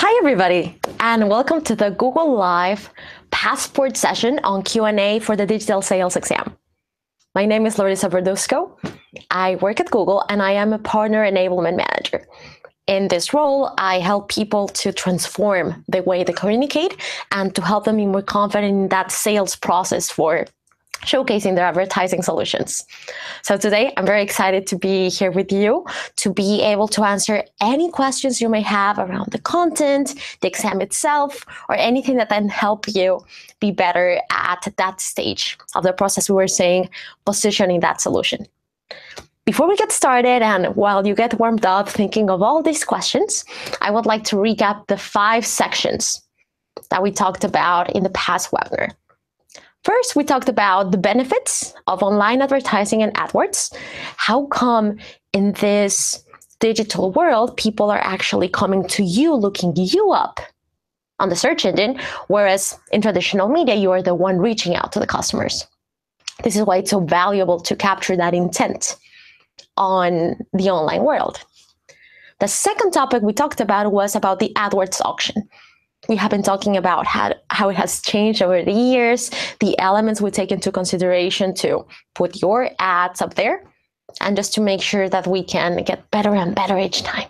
Hi, everybody, and welcome to the Google Live Passport session on Q&A for the digital sales exam. My name is Larissa Verduzco. I work at Google, and I am a partner enablement manager. In this role, I help people to transform the way they communicate and to help them be more confident in that sales process for showcasing their advertising solutions. So today, I'm very excited to be here with you to be able to answer any questions you may have around the content, the exam itself, or anything that can help you be better at that stage of the process we were saying, positioning that solution. Before we get started, and while you get warmed up thinking of all these questions, I would like to recap the 5 sections that we talked about in the past webinar. First, we talked about the benefits of online advertising and AdWords. How come in this digital world, people are actually coming to you, looking you up on the search engine, whereas in traditional media, you are the one reaching out to the customers. This is why it's so valuable to capture that intent on the online world. The second topic we talked about was about the AdWords auction. We have been talking about how it has changed over the years, the elements we take into consideration to put your ads up there, and just to make sure that we can get better and better each time.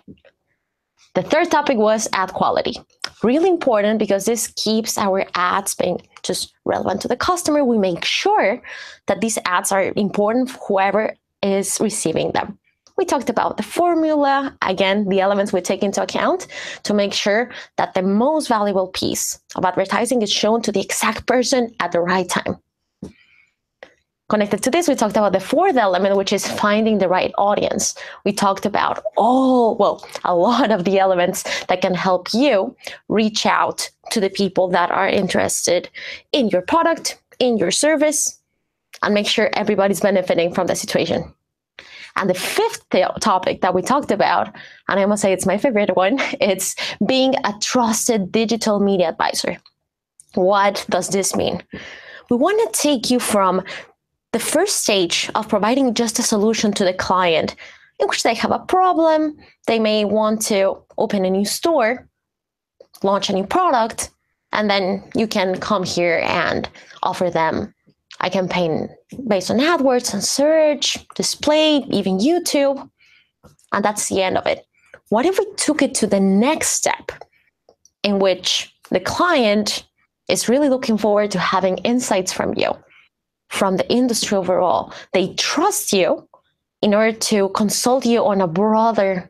The third topic was ad quality. Really important because this keeps our ads being just relevant to the customer. We make sure that these ads are important for whoever is receiving them. We talked about the formula, again, the elements we take into account to make sure that the most valuable piece of advertising is shown to the exact person at the right time. Connected to this, we talked about the fourth element, which is finding the right audience. We talked about a lot of the elements that can help you reach out to the people that are interested in your product, in your service, and make sure everybody's benefiting from the situation. And the fifth topic that we talked about, and I must say it's my favorite one, it's being a trusted digital media advisor. What does this mean? We want to take you from the first stage of providing just a solution to the client in which they have a problem, they may want to open a new store, launch a new product, and then you can come here and offer them a campaign based on AdWords and search, display, even YouTube, and that's the end of it. What if we took it to the next step in which the client is really looking forward to having insights from you, from the industry overall? They trust you in order to consult you on a broader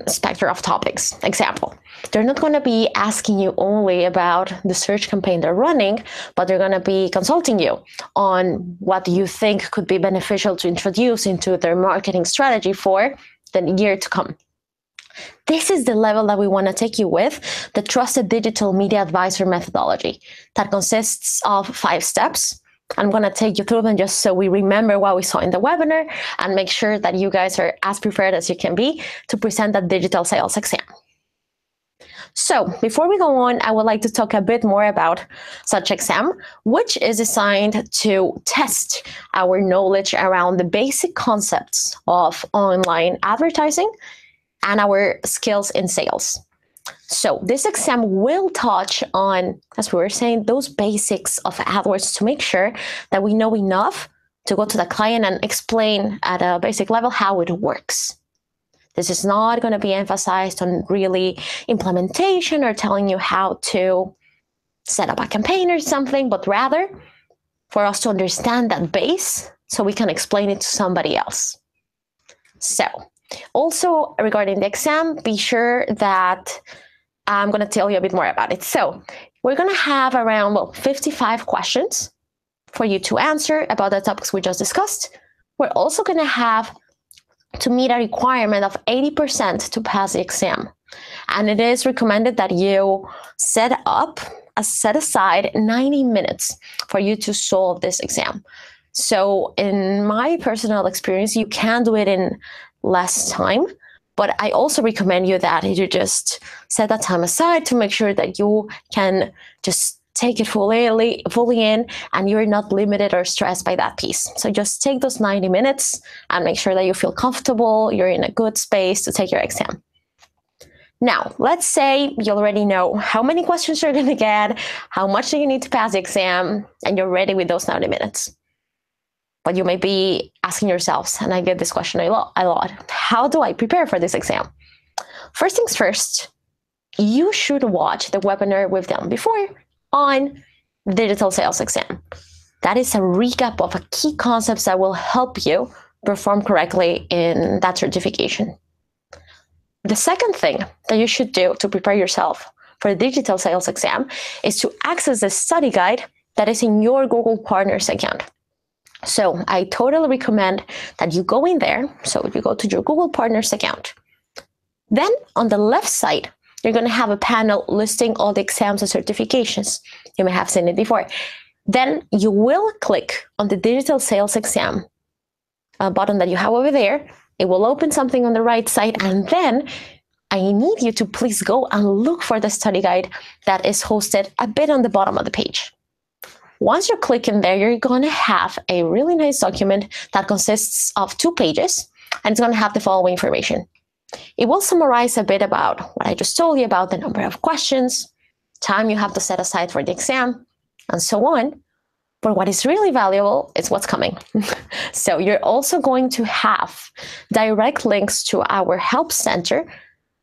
spectrum of topics. Example, they're not going to be asking you only about the search campaign they're running, but they're going to be consulting you on what you think could be beneficial to introduce into their marketing strategy for the year to come. This is the level that we want to take you with, the Trusted Digital Media Advisor methodology that consists of 5 steps. I'm going to take you through them just so we remember what we saw in the webinar and make sure that you guys are as prepared as you can be to present that digital sales exam. So before we go on, I would like to talk a bit more about such exam, which is designed to test our knowledge around the basic concepts of online advertising and our skills in sales. So this exam will touch on, as we were saying, those basics of AdWords to make sure that we know enough to go to the client and explain at a basic level how it works. This is not going to be emphasized on really implementation or telling you how to set up a campaign or something, but rather for us to understand that base so we can explain it to somebody else. So also regarding the exam, be sure that I'm going to tell you a bit more about it. So we're going to have around 55 questions for you to answer about the topics we just discussed. We're also going to have to meet a requirement of 80% to pass the exam. And it is recommended that you set aside 90 minutes for you to solve this exam. So in my personal experience, you can do it in less time, but I also recommend you that you just set that time aside to make sure that you can just take it fully in and you're not limited or stressed by that piece. So just take those 90 minutes and make sure that you feel comfortable, you're in a good space to take your exam. Now, let's say you already know how many questions you're going to get, how much do you need to pass the exam, and you're ready with those 90 minutes. But you may be asking yourselves, and I get this question a lot, how do I prepare for this exam? First things first, you should watch the webinar we've done before on digital sales exam. That is a recap of key concepts that will help you perform correctly in that certification. The second thing that you should do to prepare yourself for the digital sales exam is to access the study guide that is in your Google Partners account. So I totally recommend that you go in there. So you go to your Google Partners account. Then on the left side, you're going to have a panel listing all the exams and certifications. You may have seen it before. Then you will click on the digital sales exam button that you have over there. It will open something on the right side, and then I need you to please go and look for the study guide that is hosted a bit on the bottom of the page. Once you click in there, you're going to have a really nice document that consists of 2 pages, and it's going to have the following information. It will summarize a bit about what I just told you about the number of questions, time you have to set aside for the exam, and so on. But what is really valuable is what's coming. So you're also going to have direct links to our help center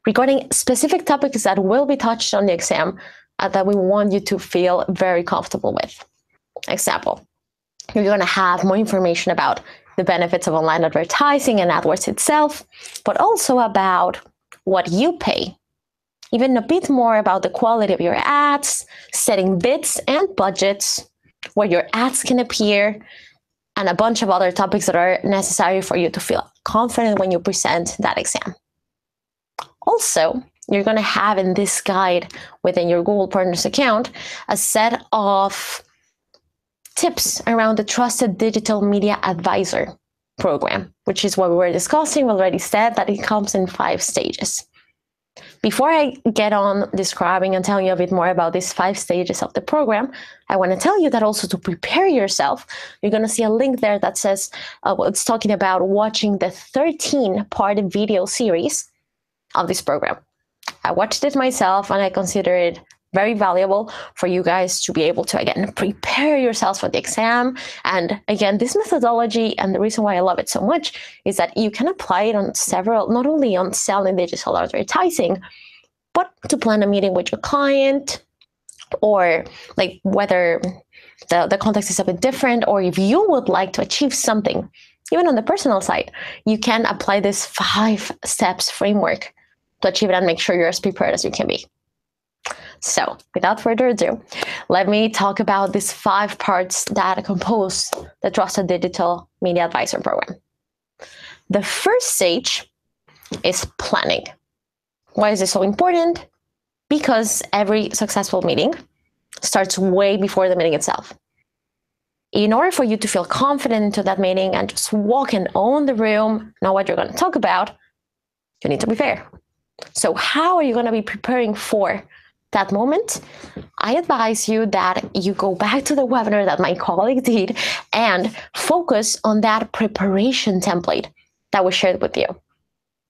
regarding specific topics that will be touched on the exam that we want you to feel very comfortable with. Example, you're going to have more information about the benefits of online advertising and AdWords itself, but also about what you pay. Even a bit more about the quality of your ads, setting bids and budgets, where your ads can appear, and a bunch of other topics that are necessary for you to feel confident when you present that exam. Also, you're going to have in this guide within your Google Partners account a set of tips around the Trusted Digital Media Advisor program, which is what we were discussing. We already said that it comes in 5 stages. Before I get on describing and telling you a bit more about these 5 stages of the program, I want to tell you that also to prepare yourself, you're going to see a link there that says, it's talking about watching the 13-part video series of this program. I watched it myself, and I consider it very valuable for you guys to be able to, again, prepare yourselves for the exam. And again, this methodology, and the reason why I love it so much, is that you can apply it on several, not only on selling digital advertising, but to plan a meeting with your client, or like whether the context is a bit different, or if you would like to achieve something, even on the personal side, you can apply this 5 steps framework to achieve it and make sure you're as prepared as you can be. So without further ado, let me talk about these 5 parts that compose the Trusted Digital Media Advisor program. The first stage is planning. Why is this so important? Because every successful meeting starts way before the meeting itself. In order for you to feel confident into that meeting and just walk and own the room, know what you're going to talk about, you need to prepare. So how are you going to be preparing for that moment? I advise you that you go back to the webinar that my colleague did and focus on that preparation template that was shared with you.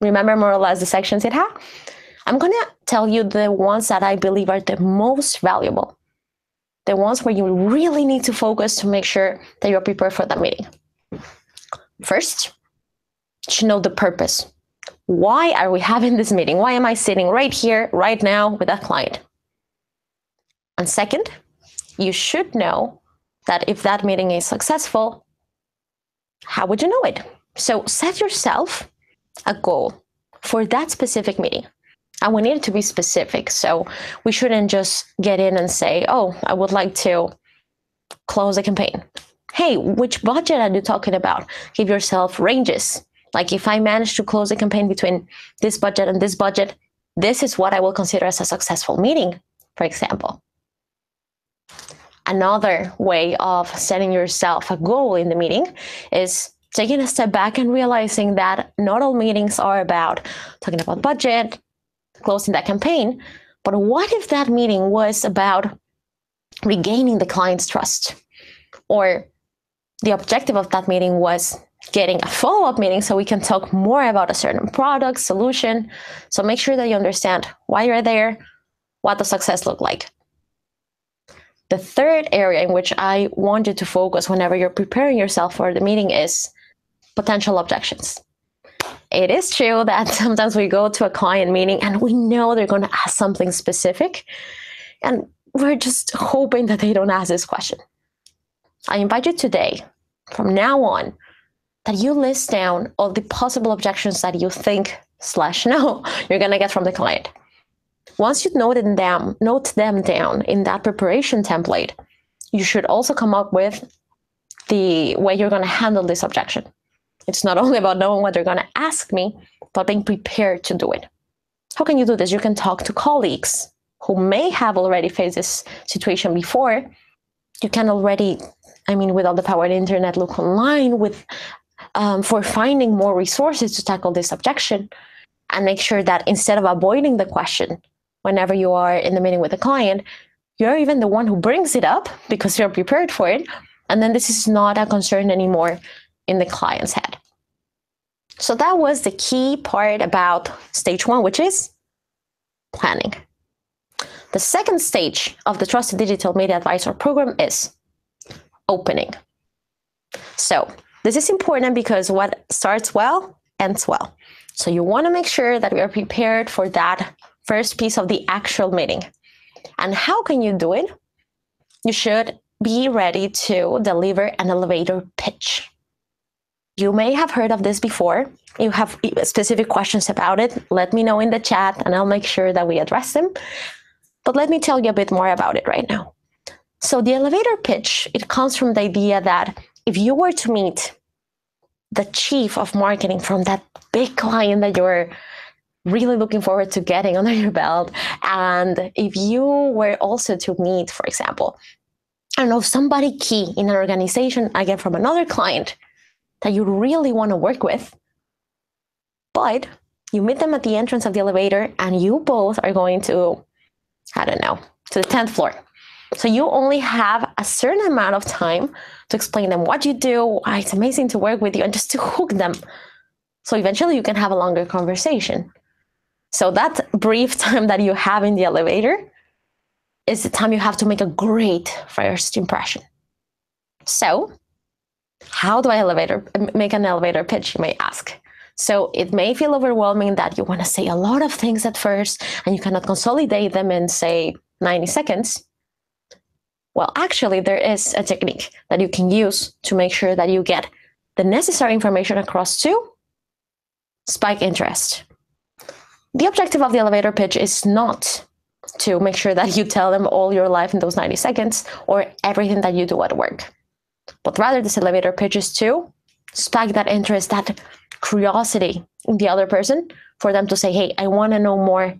Remember more or less the sections it had? I'm going to tell you the ones that I believe are the most valuable, the ones where you really need to focus to make sure that you're prepared for that meeting. First, you should know the purpose. Why are we having this meeting? Why am I sitting right here, right now with that client? And second, you should know that if that meeting is successful, how would you know it? So set yourself a goal for that specific meeting. And we need it to be specific. So we shouldn't just get in and say, oh, I would like to close a campaign. Hey, which budget are you talking about? Give yourself ranges. Like if I manage to close a campaign between this budget and this budget, this is what I will consider as a successful meeting, for example. Another way of setting yourself a goal in the meeting is taking a step back and realizing that not all meetings are about talking about budget, closing that campaign, but what if that meeting was about regaining the client's trust? Or the objective of that meeting was getting a follow-up meeting so we can talk more about a certain product, solution. So make sure that you understand why you're there, what does success look like. The third area in which I want you to focus whenever you're preparing yourself for the meeting is potential objections. It is true that sometimes we go to a client meeting and we know they're going to ask something specific, and we're just hoping that they don't ask this question. I invite you today, from now on, that you list down all the possible objections that you think / know you're going to get from the client. Once you've note them down in that preparation template, you should also come up with the way you're going to handle this objection. It's not only about knowing what they're going to ask me, but being prepared to do it. How can you do this? You can talk to colleagues who may have already faced this situation before. You can already, with all the power of the internet, look online for finding more resources to tackle this objection, and make sure that instead of avoiding the question whenever you are in the meeting with a client, you're even the one who brings it up because you're prepared for it. And then this is not a concern anymore in the client's head. So that was the key part about stage 1, which is planning. The second stage of the Trusted Digital Media Advisor program is opening. So this is important because what starts well ends well. So you want to make sure that we are prepared for that first piece of the actual meeting. And how can you do it? You should be ready to deliver an elevator pitch. You may have heard of this before. You have specific questions about it. Let me know in the chat and I'll make sure that we address them. But let me tell you a bit more about it right now. So the elevator pitch, it comes from the idea that if you were to meet the chief of marketing from that big client that you're really looking forward to getting under your belt, and if you were also to meet, for example, somebody key in an organization, again, from another client that you really want to work with, but you meet them at the entrance of the elevator and you both are going to, to the 10th floor. So you only have a certain amount of time to explain them what you do, why it's amazing to work with you, and just to hook them. So eventually you can have a longer conversation. So that brief time that you have in the elevator is the time you have to make a great first impression. So how do I make an elevator pitch, you may ask? So it may feel overwhelming that you want to say a lot of things at first and you cannot consolidate them in, say, 90 seconds. Well, actually, there is a technique that you can use to make sure that you get the necessary information across to spike interest. The objective of the elevator pitch is not to make sure that you tell them all your life in those 90 seconds or everything that you do at work, but rather this elevator pitch is to spike that interest, that curiosity in the other person for them to say, hey, I want to know more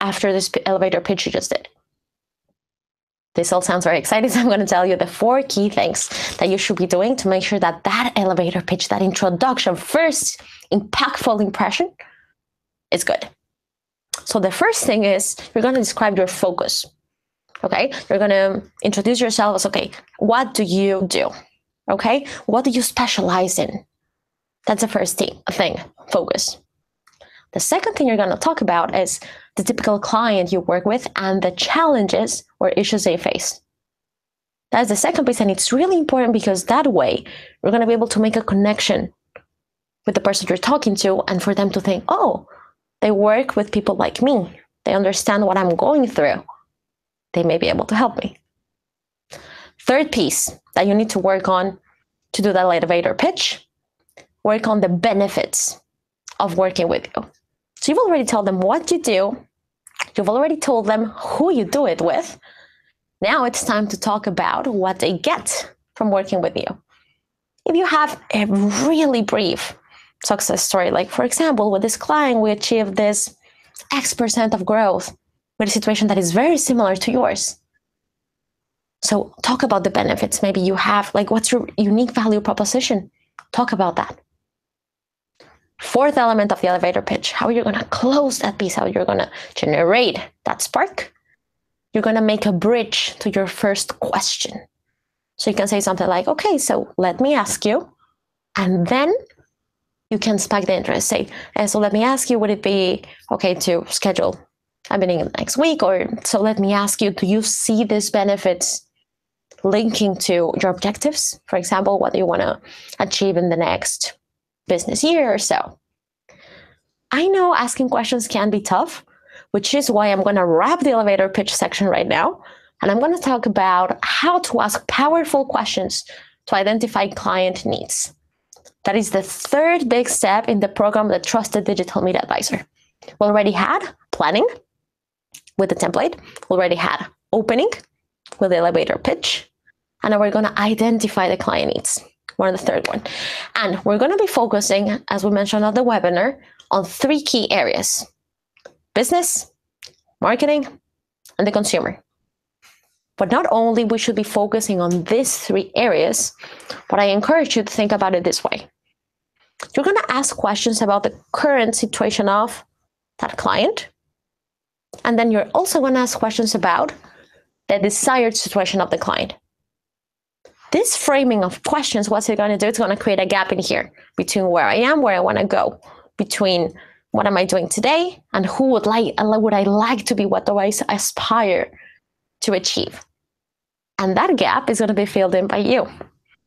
after this elevator pitch you just did. This all sounds very exciting, so I'm going to tell you the 4 key things that you should be doing to make sure that that elevator pitch, that introduction, first impactful impression is good. So the first thing is you're going to describe your focus. Okay, you're going to introduce yourself as, okay, what do you do? Okay, what do you specialize in? That's the first thing, focus. The second thing you're going to talk about is the typical client you work with and the challenges or issues they face. That's the second piece, and it's really important because that way we're going to be able to make a connection with the person you're talking to and for them to think, oh, they work with people like me. They understand what I'm going through. They may be able to help me. Third piece that you need to work on to do that elevator pitch, work on the benefits of working with you. So you've already told them what you do. You've already told them who you do it with. Now it's time to talk about what they get from working with you. If you have a really brief success story, like for example, with this client, we achieved this X% of growth with a situation that is very similar to yours. So talk about the benefits. Maybe you have, what's your unique value proposition? Talk about that. Fourth element of the elevator pitch, how you're going to close that piece, how you're going to generate that spark. You're going to make a bridge to your first question. So you can say something like, okay, so let me ask you, And then you can spike the interest. Say, so let me ask you, would it be okay to schedule a meeting next week? Or so let me ask you, do you see these benefits linking to your objectives? For example, what you want to achieve in the next business year or so. I know asking questions can be tough, which is why I'm going to wrap the elevator pitch section right now. And I'm going to talk about how to ask powerful questions to identify client needs. That is the third big step in the program, the Trusted Digital Media Advisor. We already had planning with the template. We already had opening with the elevator pitch. And now we're going to identify the client needs. We're on the third one. And we're going to be focusing, as we mentioned on the webinar, on 3 key areas: business, marketing, and the consumer. But not only we should be focusing on these 3 areas, but I encourage you to think about it this way. You're going to ask questions about the current situation of that client. And then you're also going to ask questions about the desired situation of the client. This framing of questions, what's it going to do? It's going to create a gap in here between where I am, where I want to go, between what am I doing today, and who would I like to be, what do I aspire to achieve? And that gap is going to be filled in by you.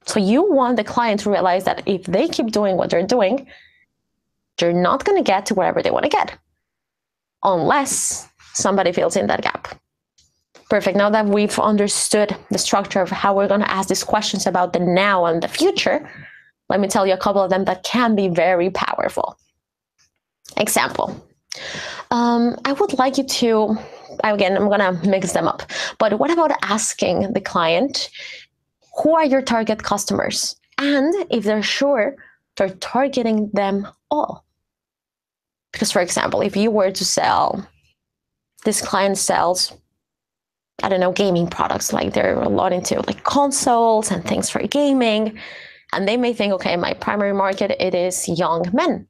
So you want the client to realize that if they keep doing what they're doing, they're not going to get to wherever they want to get, unless somebody fills in that gap. Perfect. Now that we've understood the structure of how we're going to ask these questions about the now and the future, let me tell you a couple of them that can be very powerful. Example. I would like you to, again, I'm going to mix them up, but what about asking the client, who are your target customers? And if they're sure, they're targeting them all. Because, for example, if you were to sell, this client sells, I don't know, gaming products, like they're a lot into like consoles and things for gaming. And they may think, okay, my primary market, it is young men.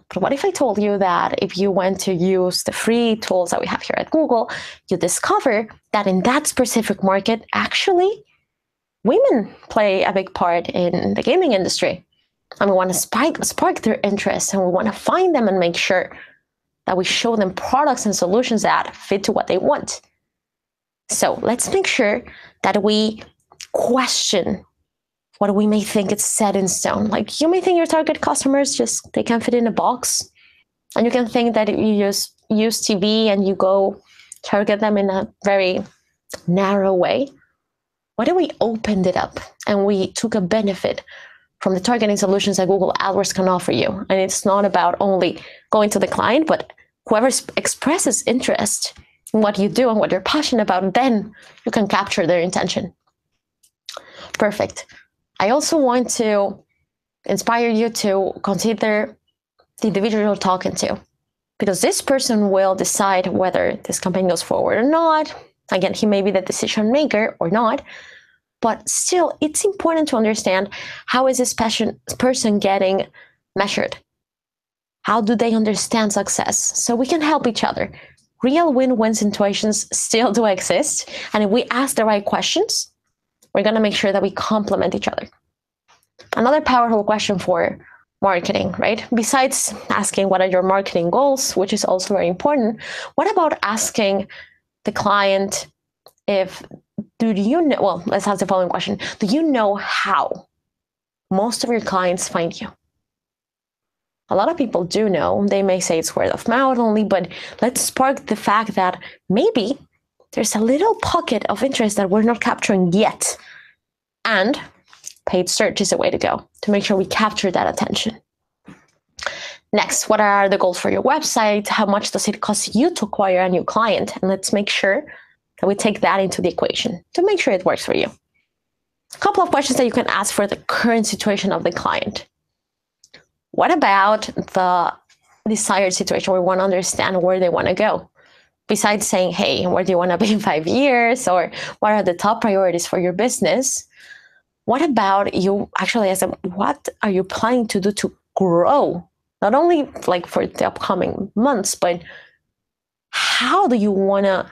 But what if I told you that if you went to use the free tools that we have here at Google, you discover that in that specific market, actually, women play a big part in the gaming industry. And we want to spark their interest, and we want to find them and make sure that we show them products and solutions that fit to what they want. So let's make sure that we question what we may think it's set in stone. Like, you may think your target customers they can fit in a box, and you can think that if you use TV and you go target them in a very narrow way. What if we opened it up and we took a benefit from the targeting solutions that Google AdWords can offer you? And it's not about only going to the client, but whoever expresses interest in what you do and what you're passionate about, then you can capture their intention. Perfect. I also want to inspire you to consider the individual you're talking to, because this person will decide whether this campaign goes forward or not. Again, he may be the decision maker or not, but still, it's important to understand, how is this person getting measured? How do they understand success? So we can help each other. Real win-win situations still do exist. And if we ask the right questions, we're going to make sure that we complement each other. Another powerful question for marketing, right? Besides asking what are your marketing goals, which is also very important, what about asking the client let's ask the following question. Do you know how most of your clients find you? A lot of people do know. They may say it's word of mouth only, but let's spark the fact that maybe there's a little pocket of interest that we're not capturing yet. And paid search is a way to go to make sure we capture that attention. Next, what are the goals for your website? How much does it cost you to acquire a new client? And let's make sure that we take that into the equation to make sure it works for you. A couple of questions that you can ask for the current situation of the client. What about the desired situation? We want to understand where they want to go. Besides saying, hey, where do you want to be in 5 years? Or what are the top priorities for your business? What about you actually ask them, what are you planning to do to grow? Not only like for the upcoming months, but how do you want to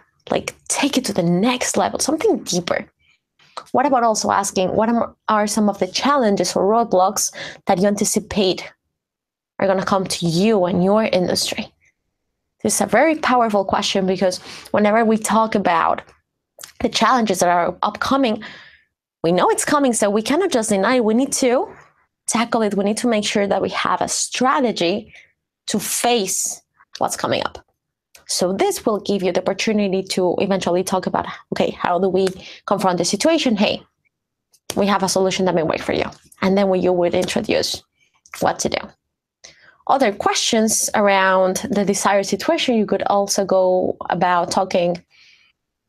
take it to the next level, something deeper? What about also asking, what are some of the challenges or roadblocks that you anticipate are going to come to you and your industry? This is a very powerful question, because whenever we talk about the challenges that are upcoming, we know it's coming, so we cannot just deny it. We need to tackle it. We need to make sure that we have a strategy to face what's coming up. So this will give you the opportunity to eventually talk about, okay, how do we confront the situation? Hey, we have a solution that may work for you. And then you would introduce what to do. Other questions around the desired situation, you could also go about talking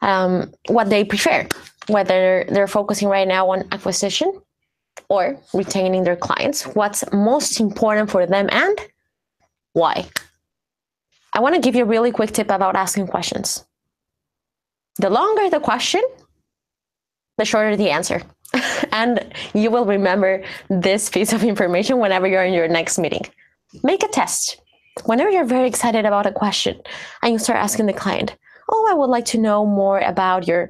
what they prefer, whether they're focusing right now on acquisition or retaining their clients, what's most important for them and why. I want to give you a really quick tip about asking questions. The longer the question, the shorter the answer. And you will remember this piece of information whenever you're in your next meeting. Make a test. Whenever you're very excited about a question and you start asking the client, oh, I would like to know more about your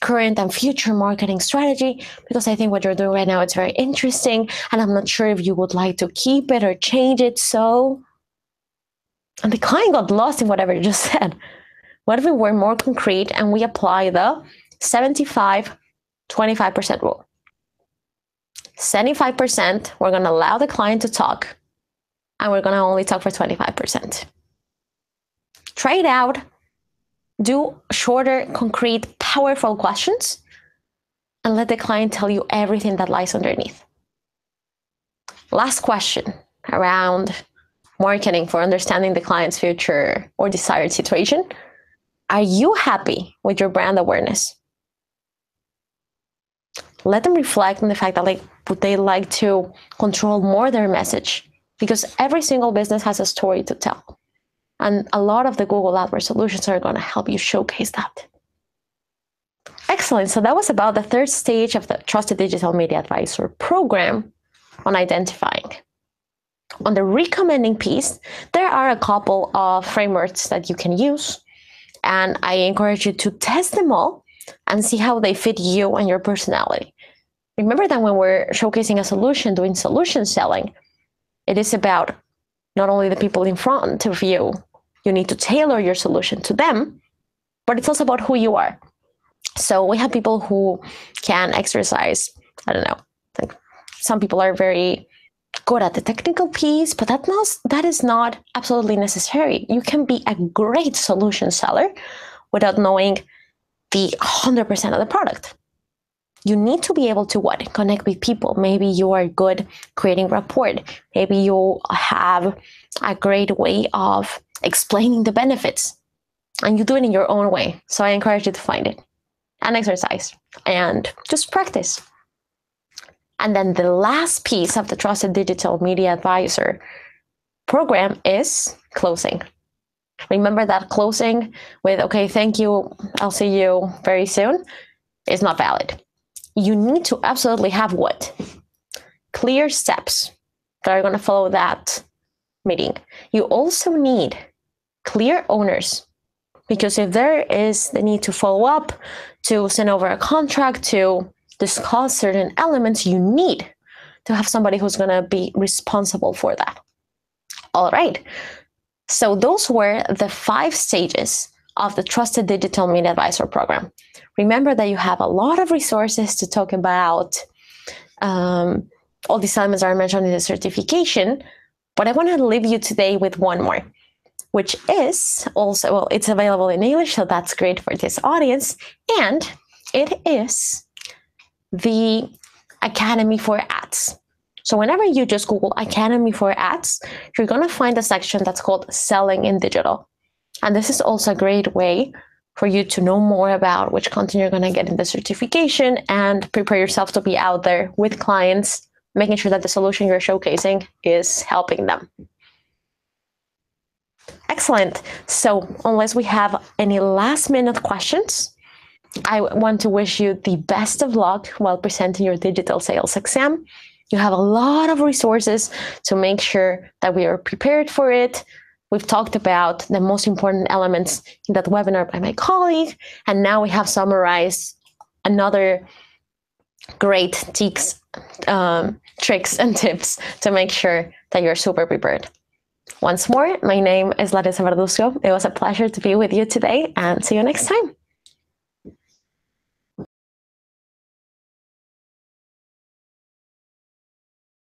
current and future marketing strategy, because I think what you're doing right now, it's very interesting, and I'm not sure if you would like to keep it or change it. So, and the client got lost in whatever you just said. What if we were more concrete and we apply the 75-25% rule? 75%, we're going to allow the client to talk, and we're going to only talk for 25%. Try it out. Do shorter, concrete, powerful questions, and let the client tell you everything that lies underneath. Last question around marketing for understanding the client's future or desired situation. Are you happy with your brand awareness? Let them reflect on the fact that would they like to control more their message? Because every single business has a story to tell. And a lot of the Google AdWords solutions are going to help you showcase that. Excellent. So that was about the third stage of the Trusted Digital Media Advisor program on identifying. On the recommending piece, there are a couple of frameworks that you can use. And I encourage you to test them all and see how they fit you and your personality. Remember that when we're showcasing a solution, doing solution selling, it is about not only the people in front of you, you need to tailor your solution to them, but it's also about who you are. So we have people who can exercise, I don't know, like some people are very good at the technical piece, but that is not absolutely necessary. You can be a great solution seller without knowing the 100% of the product. You need to be able to connect with people. Maybe you are good creating rapport. Maybe you have a great way of explaining the benefits, and you do it in your own way. So I encourage you to find it and exercise and just practice. And then the last piece of the Trusted Digital Media Advisor program is closing. Remember that closing with, okay, thank you, I'll see you very soon, is not valid. You need to absolutely have what? Clear steps that are going to follow that meeting. You also need clear owners, because if there is the need to follow up, to send over a contract, to discuss certain elements, you need to have somebody who's going to be responsible for that. All right. So those were the 5 stages of the Trusted Digital Media Advisor program. Remember that you have a lot of resources to talk about all these elements are mentioned in the certification, but I want to leave you today with one more, which is also, well, it's available in English, so that's great for this audience, and it is the Academy for Ads. So whenever you just Google Academy for Ads, you're going to find a section that's called Selling in Digital. And this is also a great way for you to know more about which content you're going to get in the certification and prepare yourself to be out there with clients, making sure that the solution you're showcasing is helping them. Excellent. So unless we have any last minute questions, I want to wish you the best of luck while presenting your digital sales exam. You have a lot of resources to make sure that we are prepared for it. We've talked about the most important elements in that webinar by my colleague, and now we have summarized another great tricks and tips to make sure that you're super prepared. Once more, my name is Larissa Verduzco. It was a pleasure to be with you today, and see you next time.